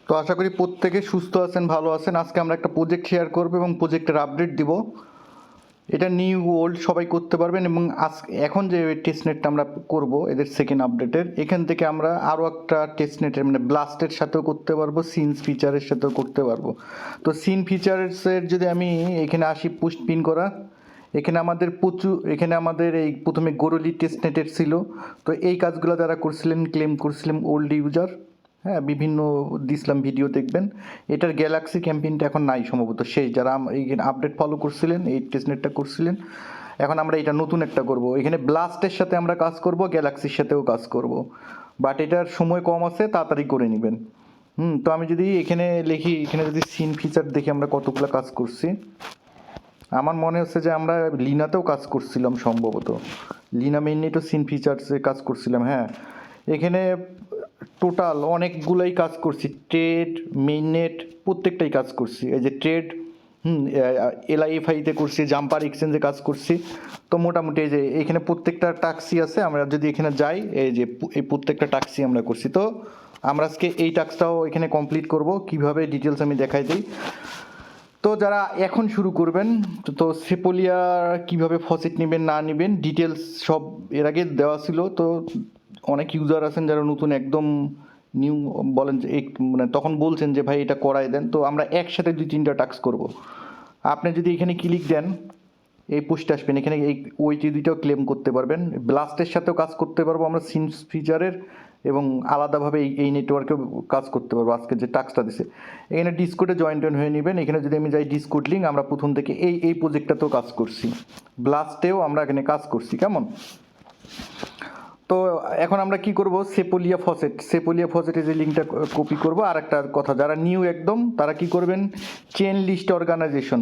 তো আশা করি প্রত্যেকে সুস্থ আছেন, ভালো আছেন। আজকে আমরা একটা প্রজেক্ট শেয়ার করবো এবং প্রজেক্টের আপডেট দিব। এটা নিউ ওল্ড সবাই করতে পারবেন এবং এখন যে টেস্টনেটটা আমরা করব এদের সেকেন্ড আপডেটের, এখান থেকে আমরা আরও একটা টেস্টনেটের মানে ব্লাস্টের সাথেও করতে পারবো, সিনস ফিচারের সাথেও করতে পারবো। তো সিন ফিচার্সের যদি আমি এখানে আসি, পুশ পিন করা, এখানে আমাদের এই প্রথমে গোরলি টেস্টনেটের ছিল। তো এই কাজগুলো যারা করছিলেন, ক্লেম করছিলেন ওল্ড ইউজার, হ্যাঁ, বিভিন্ন দিছিলাম ভিডিও দেখবেন। এটার গ্যালাক্সি ক্যাম্পেইনটা এখন নাই সম্ভবত, শেষ। যারা এই আপডেট ফলো করছিলেন, এই টেস্টনেটটা করছিলেন, এখন আমরা এটা নতুন একটা করব। এখানে ব্লাস্টের সাথে আমরা কাজ করব, গ্যালাক্সির সাথেও কাজ করব, বাট এটার সময় কম আছে, তাড়াতাড়ি করে নেবেন। তো আমি যদি এখানে লিখি, এখানে যদি সিন ফিচার দেখি আমরা কতগুলো কাজ করছি। আমার মনে হচ্ছে যে আমরা লিনাতেও কাজ করছিলাম সম্ভবত, লিনা মেইননেটও সিন ফিচার্সে কাজ করছিলাম। হ্যাঁ, এখানে টোটাল অনেকগুলোই কাজ করছি, ট্রেড মেইননেট প্রত্যেকটাই কাজ করছি। এই যে ট্রেড LIFIতে করছি, জাম্পার এক্সচেঞ্জে কাজ করছি। তো মোটামুটি এই যে এখানে প্রত্যেকটা টাস্কই আছে। আমরা যদি এখানে যাই, এই যে এই প্রত্যেকটা টাস্কই আমরা করছি। তো আমরা আজকে এই টাস্কটাও এখানে কমপ্লিট করব, কিভাবে ডিটেলস আমি দেখাই দিই। তো যারা এখন শুরু করবেন, তো সেপোলিয়া কিভাবে ফসেট নেবেন না নেবেন ডিটেলস সব এর আগে দেওয়া ছিল। তো অনেক ইউজার আছেন যারা নতুন, একদম নিউ, বলেন যে মানে তখন বলছেন যে ভাই এটা করাই দেন। তো আমরা একসাথে 2-3টা টাস্ক করব। আপনি যদি এখানে ক্লিক দেন, এই পোস্টে আসবেন, এখানে এই ওইটি দুইটাও ক্লেম করতে পারবেন। ব্লাস্টের সাথেও কাজ করতে পারবো আমরা সিনস ফিচারের, এবং আলাদাভাবে এই নেটওয়ার্কেও কাজ করতে পারবো। আজকে যে টাস্কটা দিছে, এখানে ডিসকোডে জয়েন্ট হয়ে নেবেন। এখানে যদি আমি যাই ডিসকোড লিঙ্ক, আমরা প্রথম থেকে এই প্রজেক্টটাতেও কাজ করছি, ব্লাস্টেও আমরা এখানে কাজ করছি। কেমন? তো এখন আমরা কি করব, সেপোলিয়া ফসেটের যে লিঙ্কটা কপি করব। আর একটা কথা, যারা নিউ একদম, তারা কি করবেন, চেন লিস্ট অর্গানাইজেশন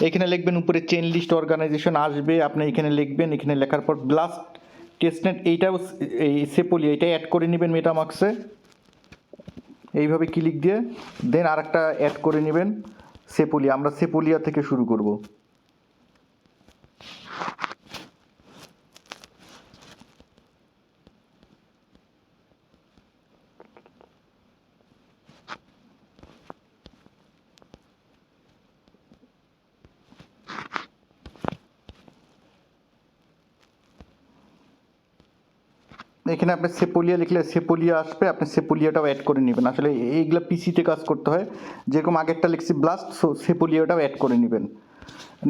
এখানে লিখবেন, উপরে চেন লিস্ট অর্গানাইজেশন আসবে, আপনি এখানে লিখবেন। এখানে লেখার পর ব্লাস্ট টেস্টনেট এইটাও, এই সেপোলিয়া এটা অ্যাড করে নেবেন মেটামাক্সে, এইভাবে ক্লিক দিয়ে দেন আর একটা অ্যাড করে নেবেন সেপোলিয়া। আমরা সেপোলিয়া থেকে শুরু করব। এখানে আপনি সেপোলিয়া লিখলে সেপোলিয়া আসবে, আপনি সেপোলিয়াটাও অ্যাড করে নেবেন। আসলে এইগুলো পিসিতে কাজ করতে হয়, যেরকম আগেরটা লিখছি ব্লাস্ট, সো সেপোলিয়াটাও অ্যাড করে নেবেন।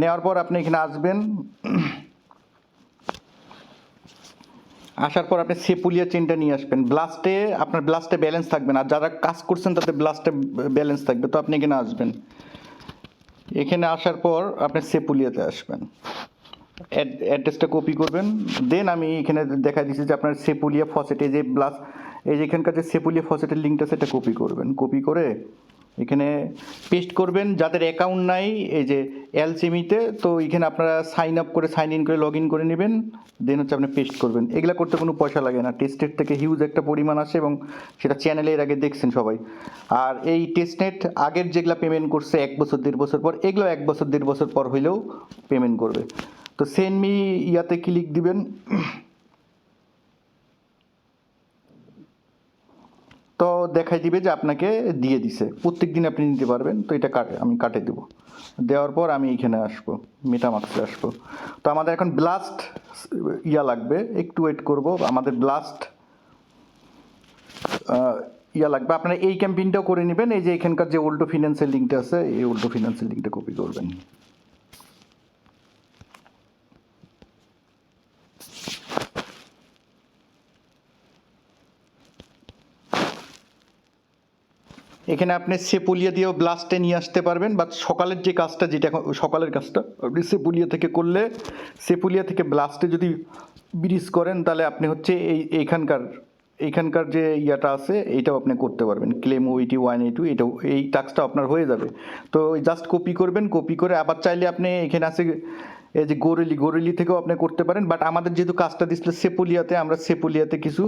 নেওয়ার পর আপনি এখানে আসবেন, আসার পর আপনি সেপোলিয়া চেনটা নিয়ে আসবেন। আপনার ব্লাস্টে ব্যালেন্স থাকবে না, আর যারা কাজ করছেন তাতে ব্লাস্টে ব্যালেন্স থাকবে। তো আপনি এখানে আসবেন, এখানে আসার পর আপনি সেপোলিয়াতে আসবেন, অ্যাড্রেসটা কপি করবেন। দেন আমি এখানে দেখা দিচ্ছি যে আপনার সেপোলিয়া ফসেট, এই যে এই যে এখানকার যে সেপোলিয়া ফসেটের লিঙ্কটা, সেটা কপি করবেন। কপি করে এখানে পেস্ট করবেন। যাদের অ্যাকাউন্ট নাই এই যে এলসিমিতে, তো এখানে আপনারা সাইন আপ করে, সাইন ইন করে, লগ ইন করে নেবেন। দেন হচ্ছে আপনি পেস্ট করবেন। এগুলো করতে কোনো পয়সা লাগে না, টেস্টনেট থেকে হিউজ একটা পরিমাণ আসে, এবং সেটা চ্যানেলে এর আগে দেখছেন সবাই। আর এই টেস্টনেট আগের যেগুলো পেমেন্ট করছে 1 বছর 1.5 বছর পর, এগুলো 1 বছর 1.5 বছর পর হইলেও পেমেন্ট করবে। তো সেন্ড মি ইয়াতে ক্লিক দিবেন। তো দেখাই দিবে যে আপনাকে দিয়ে দিছে, প্রত্যেক দিন আপনি নিতে পারবেন। তো এটা আমি কাটে দেবো। দেওয়ার পর আমি এখানে আসবো, মেটামাক্সে আসবো। তো আমাদের এখন ব্লাস্ট লাগবে, একটু ওয়েট করব। আমাদের ব্লাস্ট লাগবে। আপনারা এই ক্যাম্পেইনটাও করে নেবেন। এই যে এখানকার যে ওল্ডো ফিন্যান্সের লিঙ্কটা আছে, এই ওল্ডো ফিন্যান্সের লিঙ্কটা কপি করবেন। এখানে আপনি সেপোলিয়া দিয়েও ব্লাস্টে নিয়ে আসতে পারবেন, বা সকালের যে কাজটা, যেটা এখন সকালের কাজটা আপনি সেপোলিয়া থেকে করলে, সেপোলিয়া থেকে ব্লাস্টে যদি ব্রিজ করেন, তাহলে আপনি হচ্ছে এইখানকার যে ইয়াটা আছে, এইটাও আপনি করতে পারবেন। ক্লেম ওইটি 182, এটাও, এই টাস্কটা আপনার হয়ে যাবে। তো জাস্ট কপি করবেন, কপি করে আবার চাইলে আপনি এখানে আছে এই যে গোরেলি থেকেও আপনি করতে পারেন। বাট আমাদের যেহেতু কাজটা দিচ্ছিল সেপোলিয়াতে, আমরা সেপোলিয়াতে কিছু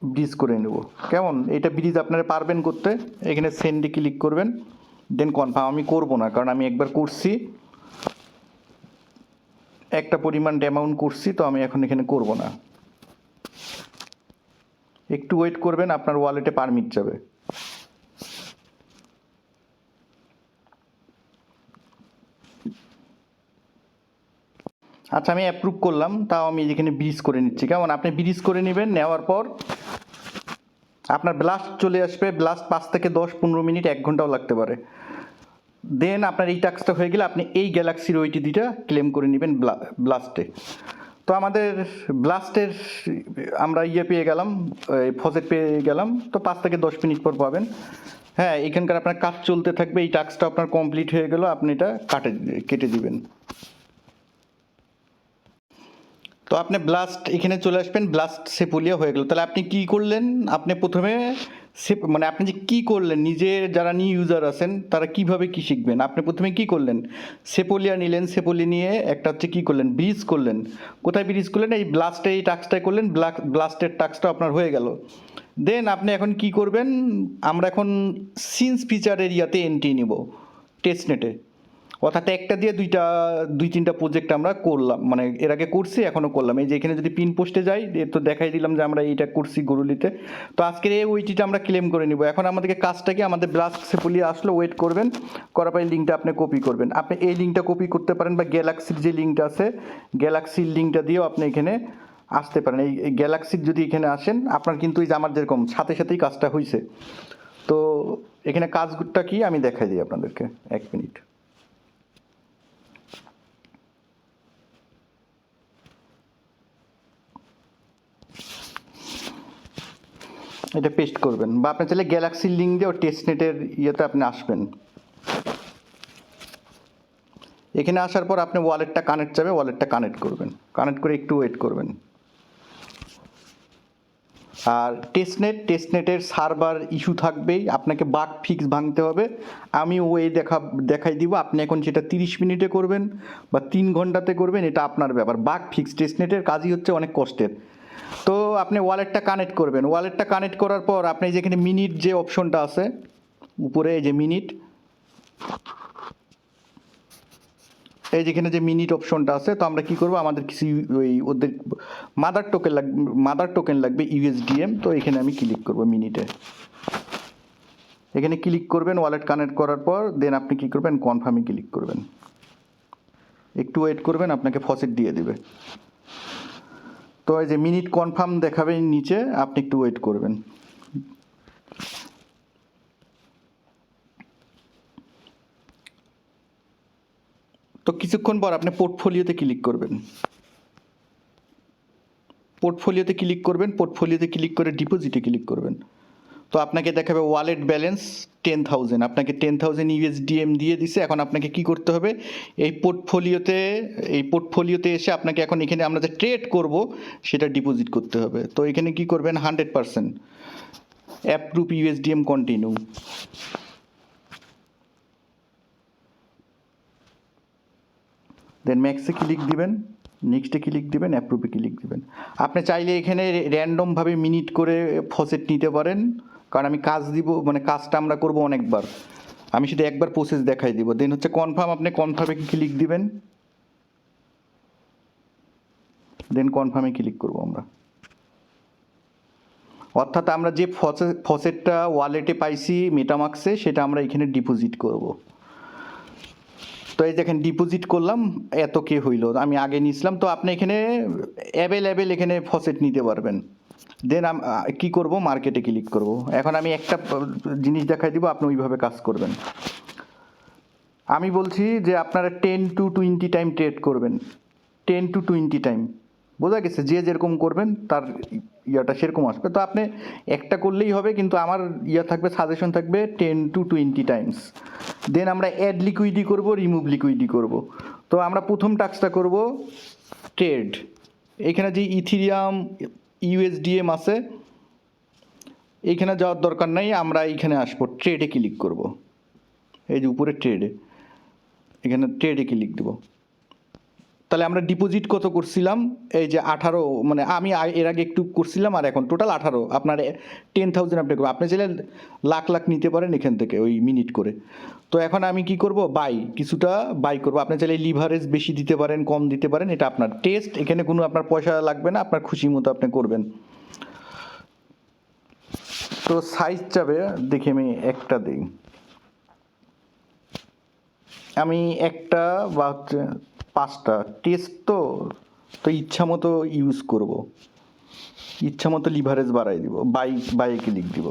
ব্রিজ করে নেব। কেমন? এটা ব্রিজ আপনারা পারবেন করতে। এখানে সেন্ডে ক্লিক করবেন, দেন কনফার্ম। আমি করব না, কারণ আমি একবার করছি, একটা পরিমাণ অ্যামাউন্ট করছি, তো আমি এখন এখানে করব না। একটু ওয়েট করবেন, আপনার ওয়ালেটে পারমিট যাবে। আচ্ছা আমি অ্যাপ্রুভ করলাম, তাও আমি এখানে ব্রিজ করে নিচ্ছি। কেমন, আপনি ব্রিজ করে নেবেন, নেওয়ার পর আপনার ব্লাস্ট চলে আসবে। ব্লাস্ট 5 থেকে 10-15 মিনিট, 1 ঘন্টাও লাগতে পারে। দেন আপনার এই টাস্কটা হয়ে গেলে আপনি এই গ্যালাক্সির ওইটি দুইটা ক্লেম করে নেবেন ব্লাস্টে। তো আমাদের ব্লাস্টের আমরা পেয়ে গেলাম, ফজেট পেয়ে গেলাম। তো 5 থেকে 10 মিনিট পর পাবেন। হ্যাঁ, এখানকার আপনার কাজ চলতে থাকবে। এই টাস্কটা আপনার কমপ্লিট হয়ে গেল, আপনি এটা কেটে দিবেন। তো আপনি ব্লাস্ট এখানে চলে আসবেন, ব্লাস্ট সেপোলিয়া হয়ে গেল। তাহলে আপনি কি করলেন, আপনি প্রথমে মানে আপনি যে কী করলেন, নিজের যারা নিউ ইউজার আছেন তারা কিভাবে কি শিখবেন, আপনি প্রথমে কি করলেন, সেপোলিয়া নিলেন। সেপোলিয়া নিয়ে একটা হচ্ছে কি করলেন, ব্রিজ করলেন। কোথায় ব্রিজ করলেন, এই ব্লাস্টে এই টাস্কটাই করলেন, ব্লাস্টের টাস্কটা আপনার হয়ে গেল। দেন আপনি এখন কি করবেন, আমরা এখন সিন্স ফিচার এরিয়াতে এন্ট্রি নিব টেস্টনেটে। অর্থাৎ একটা দিয়ে 2-3টা প্রজেক্ট আমরা করলাম, মানে এর আগে করছি, এখনও করলাম। এই যে এখানে যদি পিন পোস্টে যাই, তো দেখাই দিলাম যে আমরা এইটা করছি গরুলিতে। তো আজকের এই ওইটিটা আমরা ক্লেম করে নিব। এখন আমাদেরকে কাজটা কি, আমাদের ব্লাস্ট সেপোলিয়া আসলো, ওয়েট করবেন, করার পরে লিঙ্কটা আপনি কপি করবেন। আপনি এই লিঙ্কটা কপি করতে পারেন, বা গ্যালাক্সির যে লিঙ্কটা আছে, গ্যালাক্সির লিঙ্কটা দিয়েও আপনি এখানে আসতে পারেন। এই গ্যালাক্সির যদি এখানে আসেন, আপনার কিন্তু এই যে আমার যেরকম সাথে সাথেই কাজটা হয়েছে। তো এখানে কাজটা কি আমি দেখাই দিই আপনাদেরকে, 1 মিনিট। এটা পেস্ট করবেন, বা আপনি চাইলে গ্যালাক্সির লিঙ্ক দিয়ে টেস্টনেটের ইয়েতে আপনি আসবেন। এখানে আসার পর আপনি ওয়ালেটটা কানেক্ট যাবে, ওয়ালেটটা কানেক্ট করবেন, কানেক্ট করে একটু ওয়েট করবেন। আর টেস্টনেটের সার্ভার ইস্যু থাকবেই, আপনাকে বাগ ফিক্স ভাঙতে হবে। আমি ওই দেখাই দিব, আপনি এখন সেটা 30 মিনিটে করবেন বা 3 ঘন্টাতে করবেন, এটা আপনার ব্যাপার। বাগ ফিক্স টেস্টনেটের কাজই হচ্ছে অনেক কষ্টের। তো আপনি ওয়ালেটটা কানেক্ট করবেন। ওয়ালেটটা কানেক্ট করার পর আপনি যেখানে মিনিট যে অপশনটা আছে উপরে, এই যে মিনিট, এই যেখানে যে মিনিট অপশনটা আছে, তো আমরা কি করব, আমাদের কিছু ওই ওদের মাদার টোকেন লাগবে ইউএসডিএম। তো এখানে আমি ক্লিক করব মিনিটে, এখানে ক্লিক করবেন ওয়ালেট কানেক্ট করার পর। দেন আপনি কি করবেন, কনফার্মে ক্লিক করবেন, একটু ওয়েট করবেন, আপনাকে ফসেট দিয়ে দিবে। তো এই যে মিনিট কনফার্ম দেখাবে নিচে, আপনি একটু ওয়েট করবেন। তো কিছুক্ষণ পর আপনি পোর্টফোলিওতে ক্লিক করবেন, পোর্টফোলিওতে ক্লিক করে ডিপোজিটে ক্লিক করবেন। তো আপনাকে দেখাবে ওয়ালেট ব্যালেন্স 10,000, আপনাকে 10,000 ইউএসডিএম দিয়ে দিছে। এখন আপনাকে কি করতে হবে, এই পোর্টফোলিওতে এসে আপনাকে এখন এখানে আমরা যে ট্রেড করব সেটা ডিপোজিট করতে হবে। তো এখানে কি করবেন, 100% অ্যাপ্রুভ ইউএসডিএম কন্টিনিউ। দেন ম্যাক্সে ক্লিক দিবেন, নেক্সটে ক্লিক দিবেন, অ্যাপ্রুভে ক্লিক দিবেন। আপনি চাইলে এখানে র্যান্ডমভাবে মিনিট করে ফসেট নিতে পারেন, কারণ আমি কাজ দিব, মানে কাজটা আমরা করব অনেকবার, আমি শুধু একবার প্রসেস দেখাই দিব। দেন হচ্ছে কনফার্ম, আপনি কনফার্মে ক্লিক দিবেন, দেন কনফার্মে ক্লিক করব আমরা। অর্থাৎ আমরা যে ফসেটটা ওয়ালেটে পাইছি মেটামাক্সে, সেটা আমরা এখানে ডিপোজিট করব। তো এই দেখেন ডিপোজিট করলাম, এত কে হইল, আমি আগে নিয়েছিলাম। তো আপনি এখানে অ্যাভেলেবেল এখানে ফসেট নিতে পারবেন। দেন কি করব, মার্কেটে ক্লিক করব। এখন আমি একটা জিনিস দেখাই দিব, আপনি ওইভাবে কাজ করবেন। আমি বলছি যে আপনারা 10 to 20 টাইম ট্রেড করবেন, 10 to 20 টাইম, বোঝা গেছে? যে যেরকম করবেন তার ইয়াটা সেরকম আসবে। তো আপনি একটা করলেই হবে, কিন্তু আমার থাকবে, সাজেশন থাকবে 10 to 20 টাইমস। দেন আমরা অ্যাড লিকুইডি করব, রিমুভ লিকুইডি করব। তো আমরা প্রথম টাস্কটা করব ট্রেড। এখানে যে ইথিরিয়াম ইউএসডিএম আছে, এইখানে যাওয়ার দরকার নাই, আমরা এইখানে আসবো, ট্রেডে ক্লিক করব। এই যে উপরে ট্রেডে, এখানে ট্রেডে ক্লিক দেবো। তাহলে আমরা ডিপোজিট কত করছিলাম, এই যে 18, মানে আমি এর আগে একটু করছিলাম, আর এখন টোটাল 18। আপনার 10,000 আপনি করবেন, আপনি চাইলে লাখ লাখ নিতে পারেন এখান থেকে ওই মিনিট করে। তো এখন আমি কি করব, কিছুটা বাই করব। আপনি চাইলে লিভারেজ বেশি দিতে পারেন, কম দিতে পারেন, এটা আপনার টেস্ট। এখানে কোনো আপনার পয়সা লাগবে না, আপনার খুশি মতো আপনি করবেন। তো সাইজ যাবে, দেখি আমি একটা দিই, আমি একটা বা হচ্ছে 5টা টেস্ট তো ইচ্ছা মতো ইউজ করব, ইচ্ছা মতো লিভারেজ বাড়াই দিব, বাই ক্লিক দিব।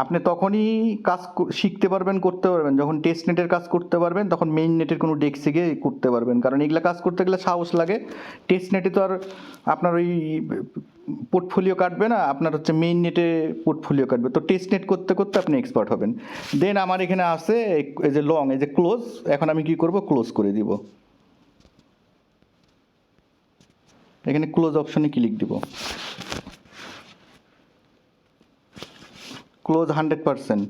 আপনি তখনই কাজ শিখতে পারবেন, করতে পারবেন যখন টেস্ট নেটের কাজ করতে পারবেন, তখন মেইন নেটের কোনো ডেস্কে গিয়ে করতে পারবেন। কারণ এগুলা কাজ করতে গেলে সাহস লাগে। টেস্ট নেটে তো আর আপনার ওই পোর্টফোলিও কাটবে না, আপনার হচ্ছে মেইন নেটে পোর্টফোলিও কাটবে। তো টেস্ট নেট করতে করতে আপনি এক্সপার্ট হবেন। দেন আমার এখানে আছে এই যে লং, এই যে ক্লোজ, এখন আমি কি করব, ক্লোজ করে দিব। এখানে ক্লোজ অপশনে ক্লিক দিব, ক্লোজ 100%,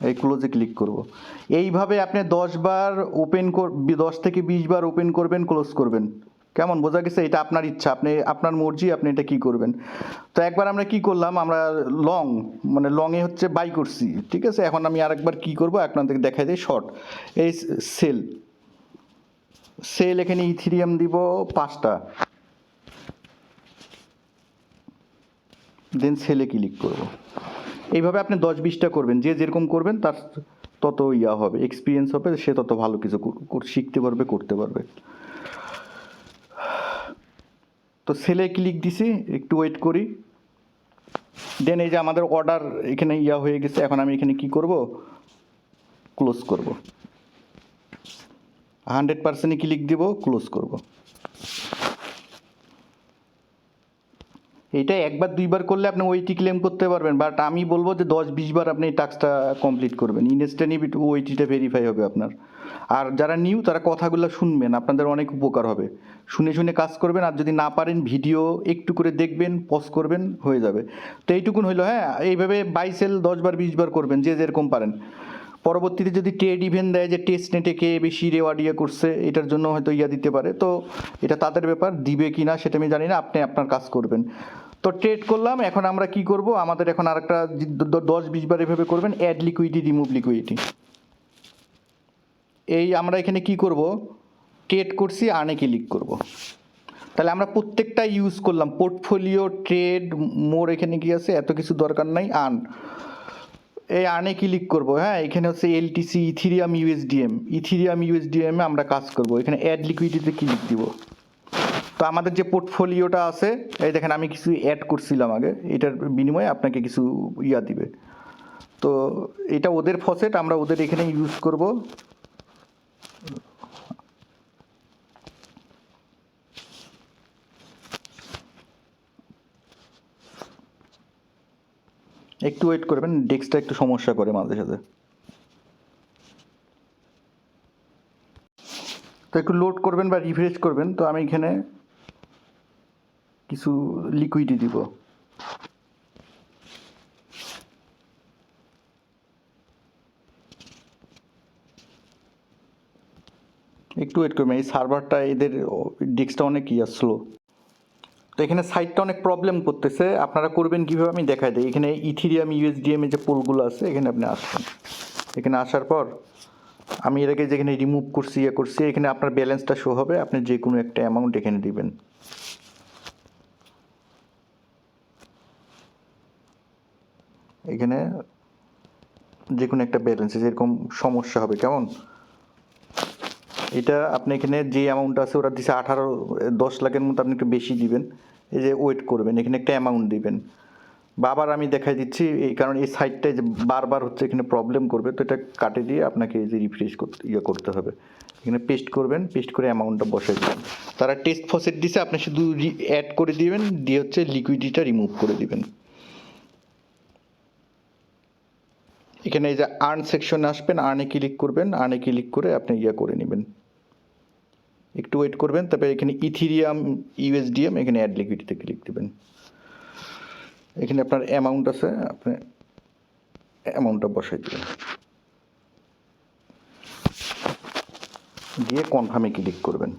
এই ক্লোজে ক্লিক করব। এইভাবে আপনি 10 বার ওপেন 10 থেকে 20 বার ওপেন করবেন, ক্লোজ করবেন। কেমন বোঝা গেছে? এটা আপনার ইচ্ছা, আপনি আপনার মর্জি, আপনি এটা কি করবেন। তো একবার আমরা কি করলাম, আমরা লং মানে লংয়ে হচ্ছে বাই করছি, ঠিক আছে। এখন আমি আরেকবার কি করব আপনাদেরকে দেখাই দিই শর্ট। এই সেল এখানে ইথিরিয়াম দিব 5টা, দেন সেলে ক্লিক করব। এইভাবে আপনি 10-20টা করবেন, যে যেরকম করবেন তার তত হবে, এক্সপিরিয়েন্স হবে, সে তত ভালো কিছু শিখতে পারবে, করতে পারবে। তো সেলে ক্লিক দিছি, একটু ওয়েট করি। দেন এই যে আমাদের অর্ডার এখানে হয়ে গেছে। এখন আমি এখানে কি করব, ক্লোজ করব, 100%-এ ক্লিক দিব, ক্লোজ করব। এটা একবার 2বার করলে আপনি ওইটি ক্লেম করতে পারবেন, বাট আমি বলবো যে 10-20 বার আপনি এই টাস্কটা কমপ্লিট করবেন, ইনস্ট্যান্টলি ওইটিটা ভেরিফাই হবে আপনার। আর যারা নিউ তারা কথাগুলো শুনবেন, আপনাদের অনেক উপকার হবে। শুনে শুনে কাজ করবেন, আর যদি না পারেন ভিডিও একটু করে দেখবেন, পজ করবেন, হয়ে যাবে। তো এইটুকুন হইলো। হ্যাঁ, এইভাবে বাই সেল 10 বার 20 বার করবেন, যে যেরকম পারেন। পরবর্তীতে যদি ট্রেড ইভেন্ট দেয় যে টেস্ট নেটে কে বেশি রেওয়ার্ড করছে, এটার জন্য হয়তো দিতে পারে। তো এটা তাদের ব্যাপার, দিবে কি না সেটা আমি জানি না, আপনি আপনার কাজ করবেন। তো ট্রেড করলাম। এখন আমরা কি করব, আমাদের এখন আরেকটা 10-20 বার এভাবে করবেন, অ্যাড লিকুইডিটি, রিমুভ লিকুইডিটি। এই আমরা এখানে কি করব, ট্রেড করছি, আর্নে ক্লিক করব। তাহলে আমরা প্রত্যেকটা ইউজ করলাম, পোর্টফোলিও, ট্রেড, মোর, এখানে কি আছে, এত কিছু দরকার নাই। এই আর্নে ক্লিক করব। হ্যাঁ, এখানে হচ্ছে এলটিসি, ইথিরিয়াম ইউএসডিএমে আমরা কাজ করব। এখানে অ্যাড লিকুইডিটিতে ক্লিক দিব। তো আমাদের যে পোর্টফোলিওটা আছে, এই দেখেন আমি কিছু অ্যাড করছিলাম আগে, এটার বিনিময়ে আপনাকে কিছু দিবে। তো এটা ওদের ফসেট, আমরা ওদের এখানে ইউজ করব। একটু ওয়েট করবেন, ডেস্কটা একটু সমস্যা করে মাঝে সাথে। তো একটু লোড করবেন বা রিফ্রেশ করবেন। তো আমি এখানে কিছু লিকুইডি দিব। একটু ওয়েট করবেন, এই সার্ভারটা এদের ডেস্কটা অনেক স্লো। তো এখানে সাইটটা অনেক প্রবলেম করতেছে। আপনারা করবেন কীভাবে আমি দেখাই দিই। এখানে ইথিরিয়াম ইউএসডিএম যে পোলগুলো আছে, এখানে আপনি আসবেন। এখানে আসার পর আমি এর আগে যেখানে রিমুভ করছি, করছি, এখানে আপনার ব্যালেন্সটা শো হবে। আপনি যে কোনো একটা অ্যামাউন্ট এখানে দিবেন। এখানে যে কোনো একটা ব্যালেন্স, যেরকম সমস্যা হবে, কেমন। এটা আপনি এখানে যে অ্যামাউন্ট আছে ওরা দিছে 10 লাখের মতো, আপনি একটু বেশি দিবেন। এই যে ওয়েট করবেন, এখানে একটা অ্যামাউন্ট দিবেন। বাবার আমি দেখাই দিচ্ছি, এই কারণ এই সাইটটায় যে বারবার হচ্ছে এখানে প্রবলেম করবে। তো এটা কাটে দিয়ে আপনাকে এই যে রিফ্রেশ করতে হবে। এখানে পেস্ট করবেন, পেস্ট করে অ্যামাউন্টটা বসাই দেবেন। তারা টেস্ট ফসেট দিছে, আপনি শুধু অ্যাড করে দিবেন, দিয়ে হচ্ছে লিকুইডিটা রিমুভ করে দিবেন। এখানে এই যে আর্ন সেকশনে আসবেন, আর্নে ক্লিক করবেন, আর্নে ক্লিক করে আপনি করে নেবেন। একটু ওয়েট করবেন, তারপরে এখানে ইথিরিয়াম ইউএসডিএম, এখানে অ্যাড লিকুইডিতে ক্লিক দেবেন। এখানে আপনার অ্যামাউন্ট আছে, আপনি অ্যামাউন্টটা বসাই দেবেন, দিয়ে কনফার্মে ক্লিক করবেন।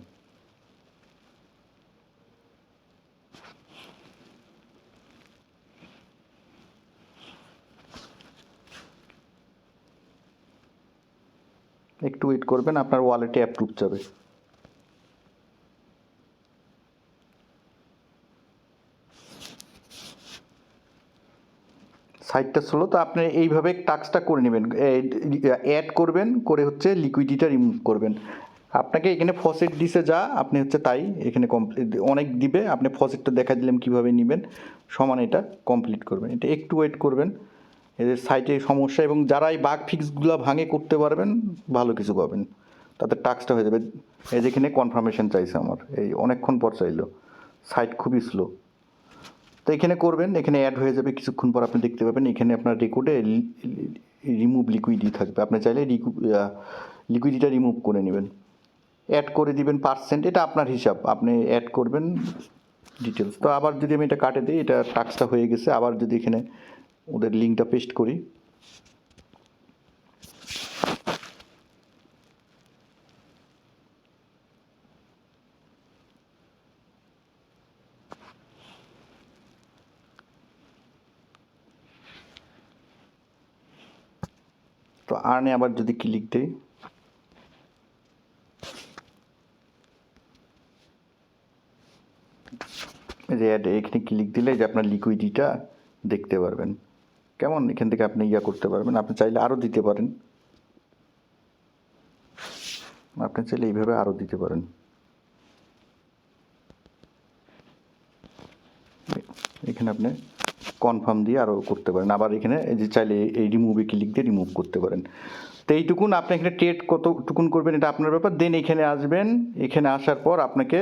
একটু ওয়েট করবেন, আপনার ওয়ালেটে অ্যাপ্রুভ যাবে। সাইটটা স্লো, তো আপনি এইভাবে টাস্কটা করে নেবেন, অ্যাড করবেন, করে হচ্ছে লিকুইডিটা রিমুভ করবেন। আপনাকে এখানে ফসেট দিছে যা, আপনি হচ্ছে তাই এখানে কমপ্লিট অনেক দিবে, আপনি ফসেটটা দেখা দিলাম কীভাবে নেবেন, সমান এটা কমপ্লিট করবেন। এটা একটু ওয়েট করবেন, এদের সাইটে সমস্যা, এবং যারা এই বাগ ফিক্সগুলো ভাঙে করতে পারবেন ভালো কিছু পাবেন, তাদের টাস্কটা হয়ে যাবে। এই যেখানে কনফার্মেশন চাইছে আমার, এই অনেকক্ষণ পর চাইলো, সাইট খুবই স্লো। তো এখানে করবেন, এখানে অ্যাড হয়ে যাবে, কিছুক্ষণ পর আপনি দেখতে পাবেন এখানে আপনার রেকর্ডে রিমুভ লিকুইডি থাকবে, আপনি চাইলে লিকুইডিটা রিমুভ করে নেবেন, অ্যাড করে দিবেন পার্সেন্ট, এটা আপনার হিসাব, আপনি অ্যাড করবেন ডিটেলস। তো আবার যদি আমি এটা কাটে দিই, এটা টাস্কটা হয়ে গেছে। আবার যদি এখানে ওদের লিঙ্কটা পেস্ট করি, তো আর্নে আবার যদি ক্লিক দিই, যে অ্যাড এখানে ক্লিক দিলে যে আপনার লিকুইডিটা দেখতে পারবেন কেমন, এখান থেকে আপনি করতে পারবেন। আপনি চাইলে আরও দিতে পারেন, আপনি চাইলে এইভাবে আরও দিতে পারেন। এখানে আপনি কনফার্ম দিয়ে আরও করতে পারেন। আবার এখানে এই যে চাইলে এই রিমুভে ক্লিক দিয়ে রিমুভ করতে পারেন। তো এইটুকুন আপনি এখানে ট্রেড কতটুকুন করবেন এটা আপনার ব্যাপার। দেন এখানে আসবেন, এখানে আসার পর আপনাকে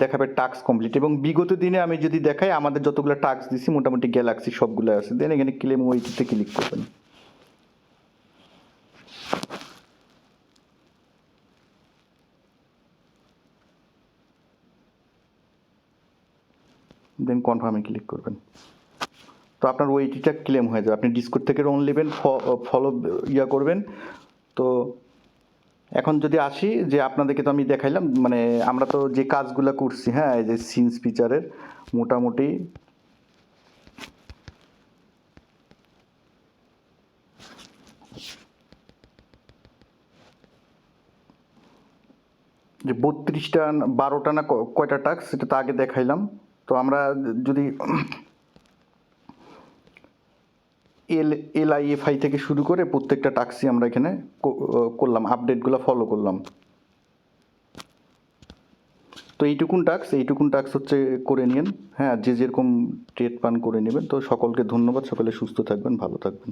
দেখাবে টাস্ক কমপ্লিট, এবং বিগত দিনে আমি যদি দেখাই আমাদের যতগুলো টাস্ক দিছি মোটামুটি গ্যালাক্সি সবগুলো আছে। দেন এখানে ক্লেম ওইটিতে ক্লিক করবেন। দেন কনফার্মে ক্লিক করবেন, তো আপনার ওইটিটা ক্লেম হয়ে যাবে। আপনি ডিসকর্ড থেকে লোন নেবেন, ফলো করবেন। তো এখন যদি আসি, যে আপনাদেরকে তো আমি দেখাইলাম, মানে আমরা তো যে কাজগুলো করছি, হ্যাঁ, এই যে SynFutures মোটামুটি যে 32টা 12টা না কয়টা টাস্ক সেটা তো আগে দেখাইলাম। তো আমরা যদি LIFI থেকে শুরু করে প্রত্যেকটা টাস্কই আমরা এখানে করলাম, আপডেটগুলো ফলো করলাম। তো এইটুকুন টাস্ক হচ্ছে করে নিন, হ্যাঁ, যে যেরকম ট্রেড পান করে নেবেন। তো সকলকে ধন্যবাদ, সকলে সুস্থ থাকবেন, ভালো থাকবেন।